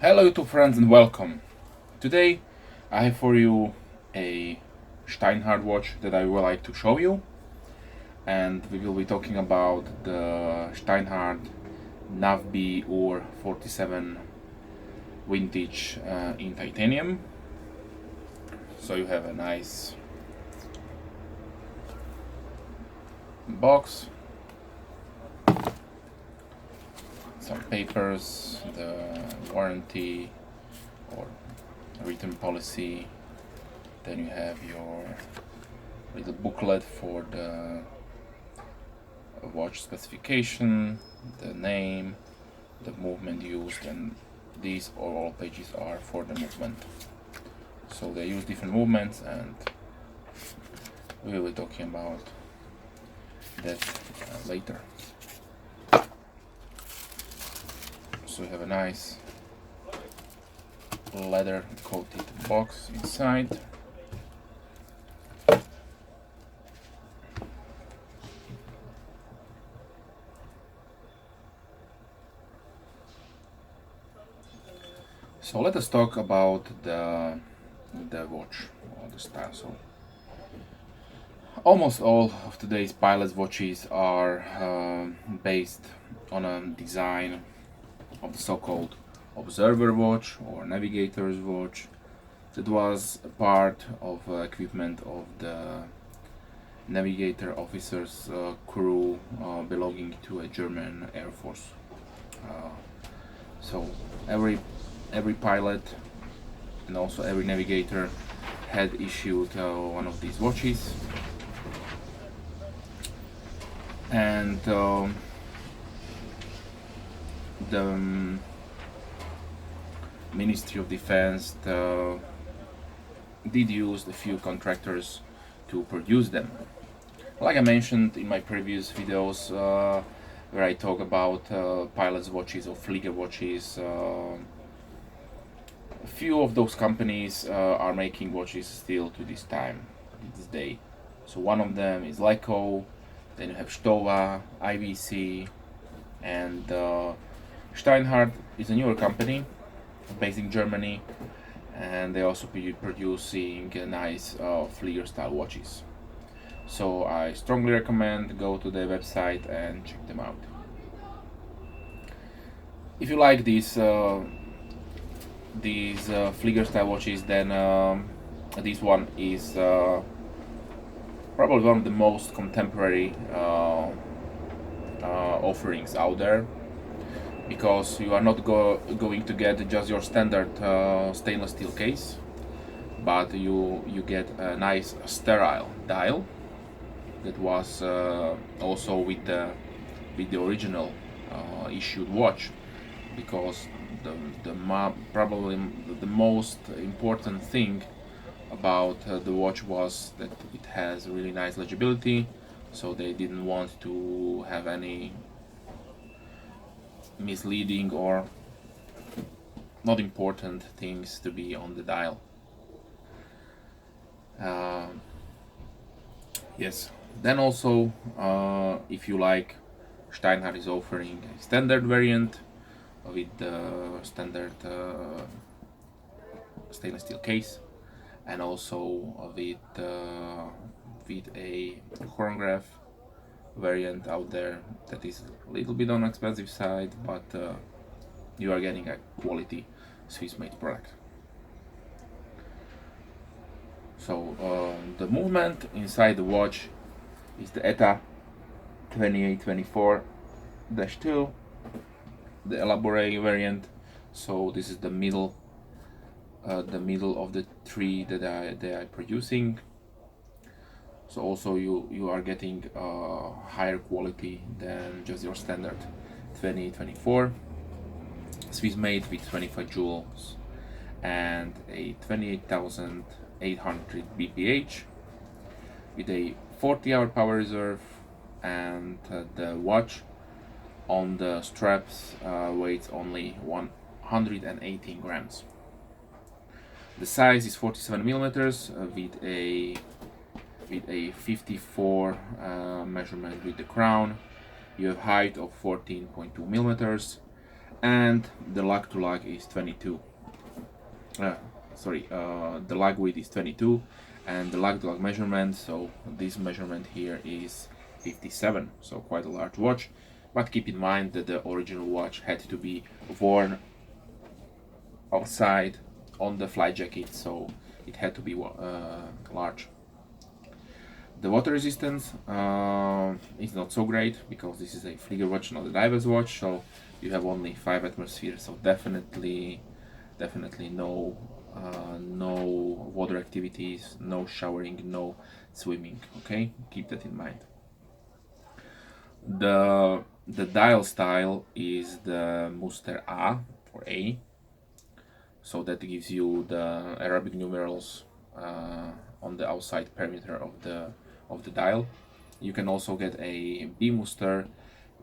Hello YouTube friends and welcome. Today I have for you a Steinhart watch that I would like to show you, and we will be talking about the Steinhart Nav B-Uhr 47 vintage in titanium. So you have a nice box, some papers, the warranty or return policy. Then you have your little booklet for the watch specification, the name, the movement used, and these all pages are for the movement. So they use different movements, and we will be talking about that later. So we have a nice leather coated box inside. So let us talk about the watch or the style. So almost all of today's pilot's watches are based on a design of the so-called observer watch or navigator's watch that was a part of equipment of the navigator officer's crew belonging to a German Air Force. So every pilot and also every navigator had issued one of these watches, and the Ministry of Defense did use a few contractors to produce them. Like I mentioned in my previous videos where I talk about pilots' watches or Flieger watches, a few of those companies are making watches still to this time, to this day. So one of them is Leico, then you have Stowa, IVC, and Steinhart is a newer company based in Germany, and they also producing nice Flieger style watches. So I strongly recommend go to their website and check them out. If you like these Flieger style watches, then this one is probably one of the most contemporary offerings out there, because you are not going to get just your standard stainless steel case, but you get a nice sterile dial that was also with the original issued watch, because probably the most important thing about the watch was that it has really nice legibility, so they didn't want to have any misleading or not important things to be on the dial. Yes, then also if you like, Steinhart is offering a standard variant with the standard stainless steel case, and also with a chronograph variant out there that is a little bit on the expensive side, but you are getting a quality Swiss made product. So the movement inside the watch is the ETA 2824-2, the Elaboré variant. So this is the middle of the three that they are producing. So also you are getting higher quality than just your standard 2024 Swiss made with 25 joules and a 28,800 bph with a 40-hour power reserve, and the watch on the straps weighs only 118 grams. The size is 47 millimeters with a 54 measurement with the crown. You have height of 14.2 millimeters, and the lug to lug is 22. The lug width is 22, and the lug to lug measurement, so this measurement here is 57, so quite a large watch. But keep in mind that the original watch had to be worn outside on the flight jacket, so it had to be large. The water resistance is not so great because this is a flieger watch, not a diver's watch, so you have only 5 atmospheres, so definitely no water activities, no showering, no swimming. Okay, keep that in mind. The dial style is the Muster A or A, so that gives you the Arabic numerals on the outside perimeter of the dial. You can also get a B Muster,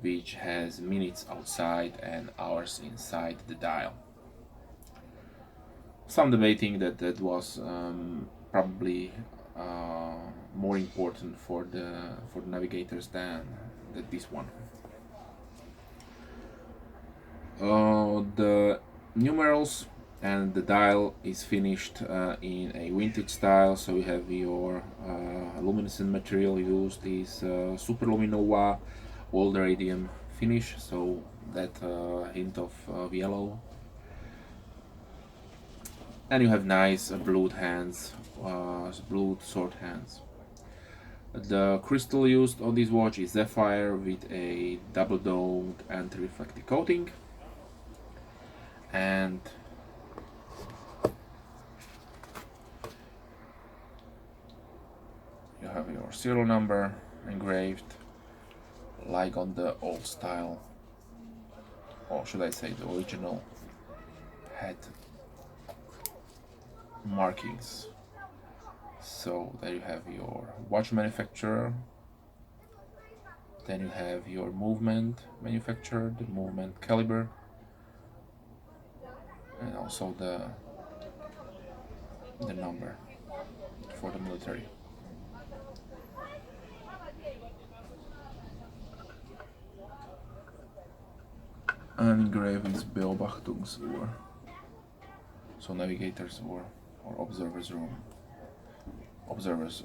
which has minutes outside and hours inside the dial. Some debating that was probably more important for the navigators than this one. The numerals and the dial is finished in a vintage style, so you have your luminescent material used is Superluminova old Radium finish, so that hint of yellow, and you have nice blued hands, blued sword hands. The crystal used on this watch is Sapphire with a double domed anti-reflective coating, and you have your serial number engraved like on the old style, or should I say the original had markings. So there you have your watch manufacturer, then you have your movement manufacturer, the movement caliber, and also the number for the military. And engraved is Beobachtungsuhr, so navigator's Uhr or observer's room, observer's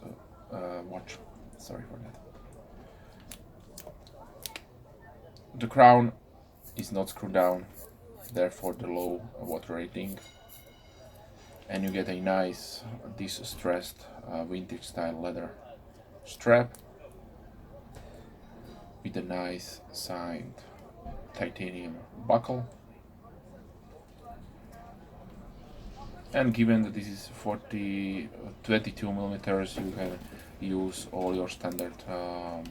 watch. Sorry for that. The crown is not screwed down, therefore the low water rating, and you get a nice distressed vintage style leather strap with a nice signed titanium buckle. And given that this is 22 millimeters, you can use all your standard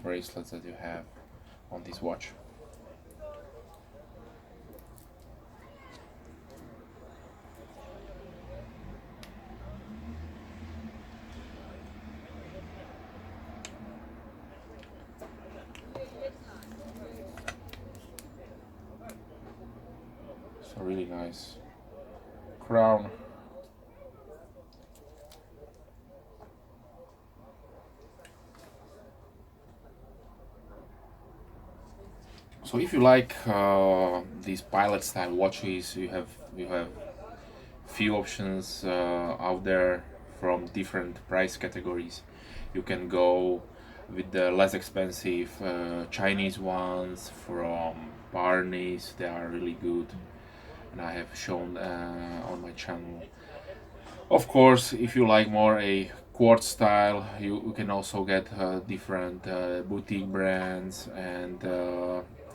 bracelets that you have on this watch. So really nice crown. So if you like these pilot style watches, you have few options out there from different price categories. You can go with the less expensive Chinese ones from Barney's. They are really good, and I have shown on my channel. Of course, if you like more a quartz style, you can also get different boutique brands, and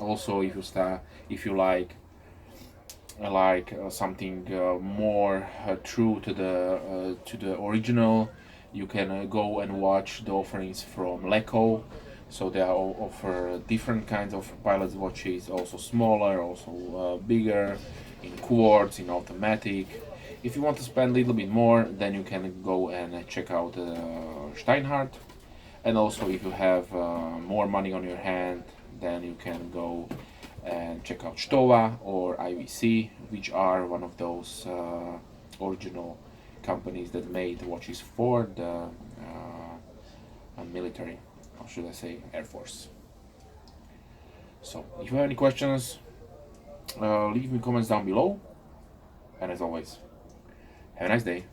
also if you like something more true to the original, you can go and watch the offerings from Leco. So they offer different kinds of pilot's watches, also smaller, also bigger, in quartz, in automatic. If you want to spend a little bit more, then you can go and check out Steinhart. And also if you have more money on your hand, then you can go and check out Stova or IVC, which are one of those original companies that made watches for the military, or should I say Air Force. So if you have any questions, Leave me comments down below, and as always, have a nice day.